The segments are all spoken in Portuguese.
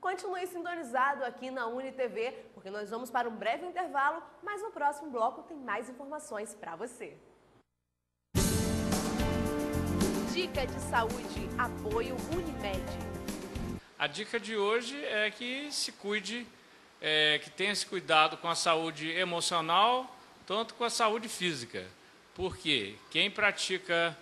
Continue sintonizado aqui na UniTV, porque nós vamos para um breve intervalo, mas no próximo bloco tem mais informações para você. Dica de saúde, apoio Unimed. A dica de hoje é que se cuide, que tenha esse cuidado com a saúde emocional, tanto com a saúde física. Porque quem pratica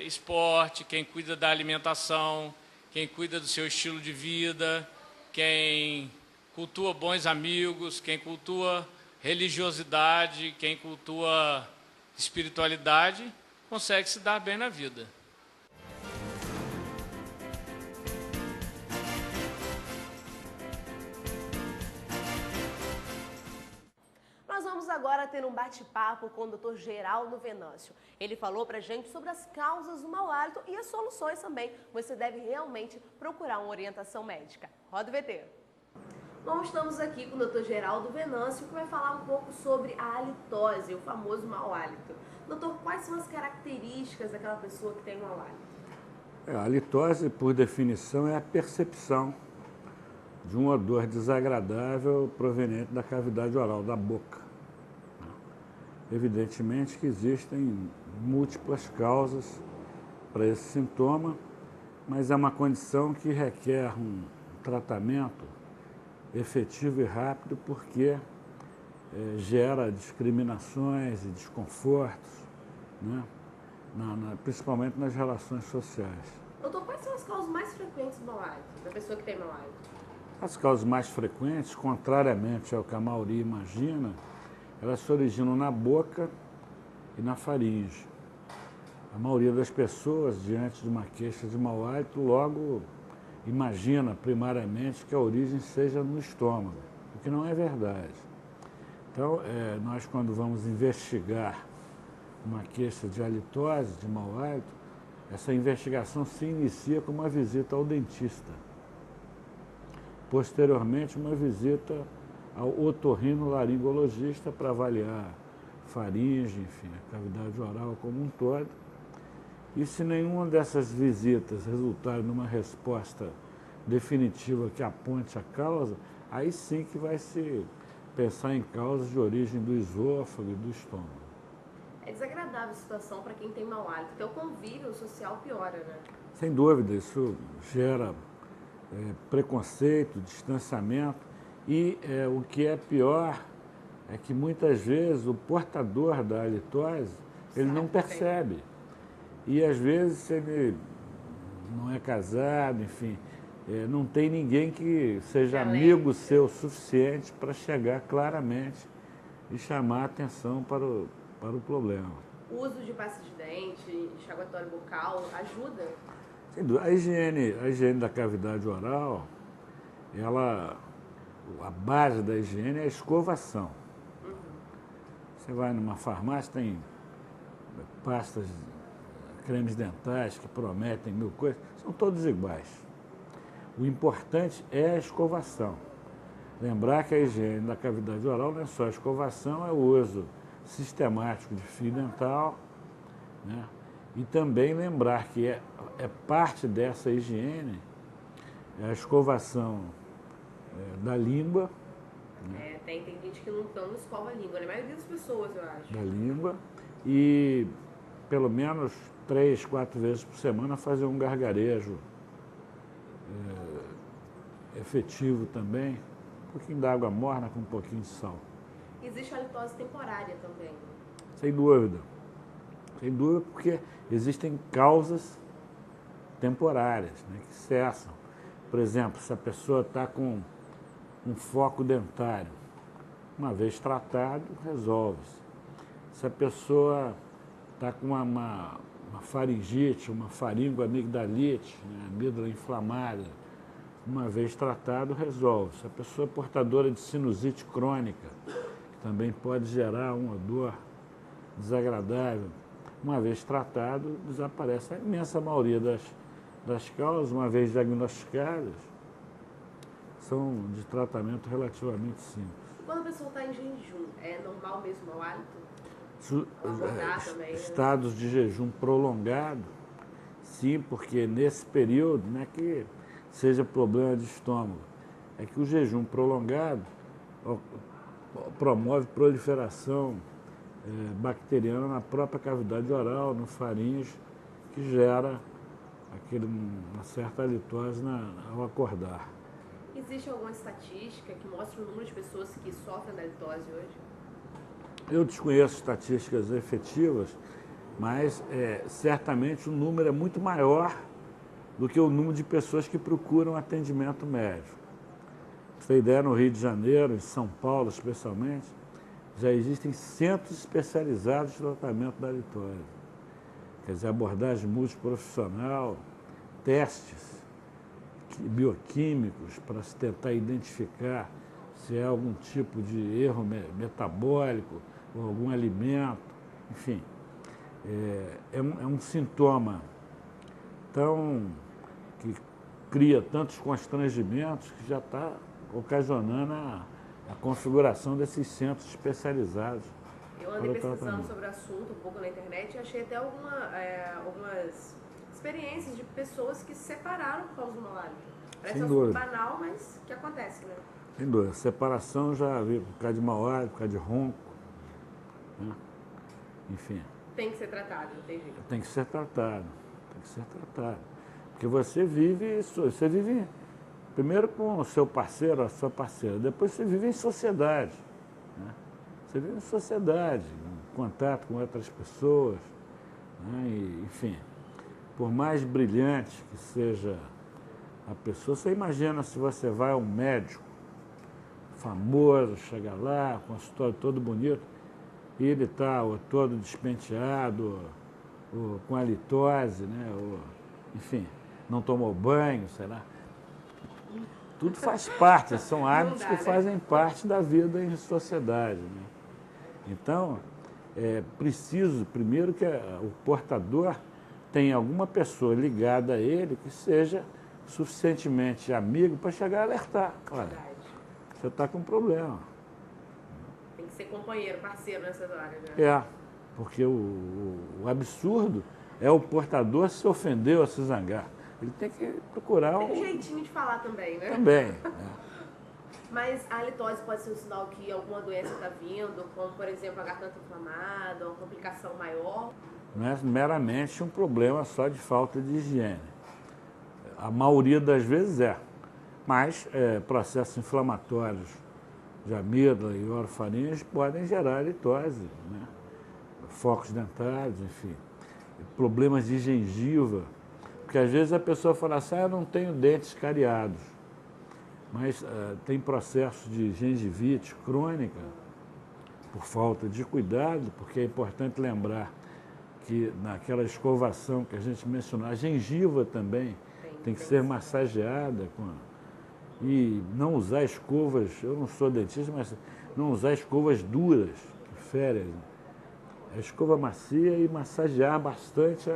esporte, quem cuida da alimentação, quem cuida do seu estilo de vida, quem cultua bons amigos, quem cultua religiosidade, quem cultua espiritualidade, consegue se dar bem na vida. Nós vamos agora ter um bate-papo com o Dr. Geraldo Venâncio. Ele falou pra gente sobre as causas do mau hálito e as soluções também. Você deve realmente procurar uma orientação médica. Roda o VT. Bom, estamos aqui com o Dr. Geraldo Venâncio, que vai falar um pouco sobre a halitose, o famoso mau hálito. Doutor, quais são as características daquela pessoa que tem mau hálito? A halitose, por definição, é a percepção de um odor desagradável proveniente da cavidade oral, da boca. Evidentemente que existem múltiplas causas para esse sintoma, mas é uma condição que requer um tratamento efetivo e rápido porque gera discriminações e desconfortos, né? Principalmente nas relações sociais. Doutor, quais são as causas mais frequentes do mau hálito, da pessoa que tem mau hálito? As causas mais frequentes, contrariamente ao que a maioria imagina, elas se originam na boca e na faringe. A maioria das pessoas, diante de uma queixa de mau hálito, logo imagina primariamente que a origem seja no estômago, o que não é verdade. Então, nós quando vamos investigar uma queixa de halitose, de mau hálito, essa investigação se inicia com uma visita ao dentista. Posteriormente, uma visita ao otorrinolaringologista para avaliar faringe, enfim, a cavidade oral como um todo. E se nenhuma dessas visitas resultar numa resposta definitiva que aponte a causa, aí sim que vai se pensar em causas de origem do esôfago e do estômago. É desagradável a situação para quem tem mau hálito, porque o convívio social piora, né? Sem dúvida, isso gera preconceito, distanciamento e o que é pior é que muitas vezes o portador da halitose, ele não percebe. E às vezes ele não é casado, enfim, não tem ninguém que seja amigo seu o suficiente para chegar claramente e chamar a atenção para o problema. O uso de pasta de dente, enxaguatório bucal, ajuda? Sem dúvida. A higiene da cavidade oral, a base da higiene é a escovação. Você vai numa farmácia, tem pastas, cremes dentais que prometem mil coisas, são todos iguais. O importante é a escovação. Lembrar que a higiene da cavidade oral não é só a escovação, é o uso sistemático de fio dental, né? E também lembrar que é parte dessa higiene a escovação da língua. Né? Tem gente que não escova a língua, né? A maioria das pessoas, eu acho. Da língua e pelo menos 3, 4 vezes por semana fazer um gargarejo efetivo também, um pouquinho d'água morna com um pouquinho de sal. Existe a halitose temporária também? Sem dúvida. Sem dúvida, porque existem causas temporárias, né, que cessam. Por exemplo, se a pessoa está com um foco dentário, uma vez tratado, resolve-se. Se a pessoa está com uma faringite, uma faringoamigdalite, né, amígdala inflamada, uma vez tratado, resolve. Se a pessoa é portadora de sinusite crônica, que também pode gerar uma dor desagradável, uma vez tratado, desaparece. A imensa maioria das causas, uma vez diagnosticadas, são de tratamento relativamente simples. Quando a pessoa está em jejum, é normal mesmo o mau hálito? Também, Estados de jejum prolongado, sim, porque nesse período, né, que seja problema de estômago. É que o jejum prolongado promove proliferação bacteriana na própria cavidade oral, no faríngeo, que gera uma certa halitose ao acordar. Existe alguma estatística que mostra o número de pessoas que sofrem da halitose hoje? Eu desconheço estatísticas efetivas, mas certamente o número é muito maior do que o número de pessoas que procuram atendimento médico. Pra você ter ideia, no Rio de Janeiro, em São Paulo especialmente, já existem centros especializados de tratamento da halitose. Quer dizer, abordagem multiprofissional, testes bioquímicos para se tentar identificar se é algum tipo de erro metabólico ou algum alimento, enfim. É um sintoma que cria tantos constrangimentos que já está ocasionando a configuração desses centros especializados. Eu andei pesquisando sobre o assunto um pouco na internet e achei até algumas experiências de pessoas que se separaram por causa do mau hálito. Parece um assunto banal, mas que acontece, né? Sem dúvida. Separação já vi por causa de mau hálito, por causa de ronco, né? Enfim. Tem que ser tratado, não tem jeito. Tem que ser tratado, tem que ser tratado. Porque você vive primeiro com o seu parceiro, a sua parceira, depois você vive em sociedade, né? Você vive em sociedade, em contato com outras pessoas, né? E, enfim, por mais brilhante que seja a pessoa, você imagina se você vai a um médico famoso, chega lá, com o consultório todo bonito, e ele está todo despenteado, ou com halitose, né? Ou, enfim, não tomou banho, sei lá. Tudo faz parte, são hábitos que fazem parte da vida em sociedade, né? Então, é preciso, primeiro, que o portador tenha alguma pessoa ligada a ele que seja suficientemente amigo para chegar a alertar. Olha, você está com um problema. Tem que ser companheiro, parceiro nessas áreas, né? Porque o absurdo é o portador se ofender ou se zangar. Ele tem que procurar Tem um jeitinho de falar também, né? Também. Mas a halitose pode ser um sinal que alguma doença está vindo, como, por exemplo, a garganta inflamada, uma complicação maior? Não é meramente um problema só de falta de higiene. A maioria das vezes mas processos inflamatórios de amígdala e orofaringe podem gerar halitose, né? Focos dentários, enfim. Problemas de gengiva, porque às vezes a pessoa fala assim, eu não tenho dentes cariados, mas tem processo de gengivite crônica por falta de cuidado, porque é importante lembrar que naquela escovação que a gente mencionou, a gengiva também tem que ser massageada e não usar escovas, eu não sou dentista, mas não usar escovas duras, que ferem. A escova macia e massagear bastante,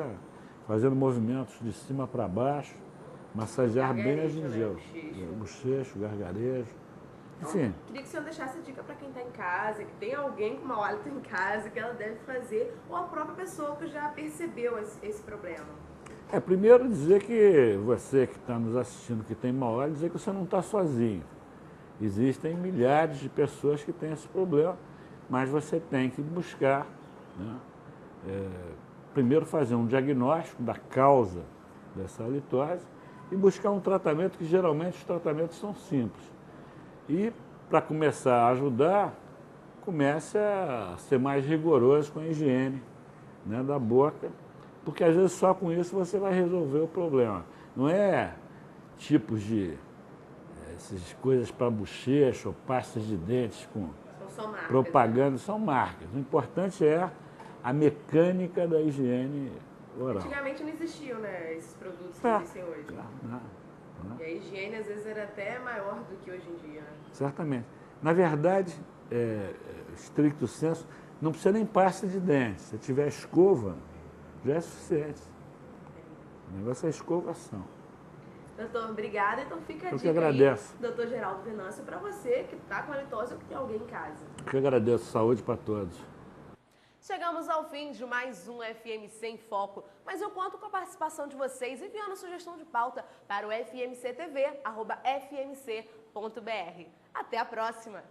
fazendo movimentos de cima para baixo, massagear bem a gengiva, bochecho, gargarejo, enfim. Queria que o senhor deixasse a dica para quem está em casa, que tem alguém com mau hálito em casa, que ela deve fazer, ou a própria pessoa que já percebeu esse problema. Primeiro dizer que você que está nos assistindo, que tem mau hálito, dizer que você não está sozinho. Existem milhares de pessoas que têm esse problema, mas você tem que buscar, né? Primeiro fazer um diagnóstico da causa dessa halitose e buscar um tratamento, que geralmente os tratamentos são simples. E para começar a ajudar, comece a ser mais rigoroso com a higiene, né, da boca, porque às vezes só com isso você vai resolver o problema. Não é tipos de essas coisas para bochecha ou pastas de dentes com propaganda, são marcas. O importante é a mecânica da higiene oral. Antigamente não existiam, né, esses produtos que existem hoje. E a higiene às vezes era até maior do que hoje em dia, né? Certamente. Na verdade, estricto senso, não precisa nem pasta de dentes. Se tiver escova, já é suficiente. O negócio é a escovação. Doutor, obrigada. Então fica a dica que agradeço. aí, doutor Geraldo Venâncio, para você que está com halitose ou que tem alguém em casa. Eu que agradeço. Saúde para todos. Chegamos ao fim de mais um FMC em Foco, mas eu conto com a participação de vocês enviando sugestão de pauta para o fmctv@fmc.br. Até a próxima!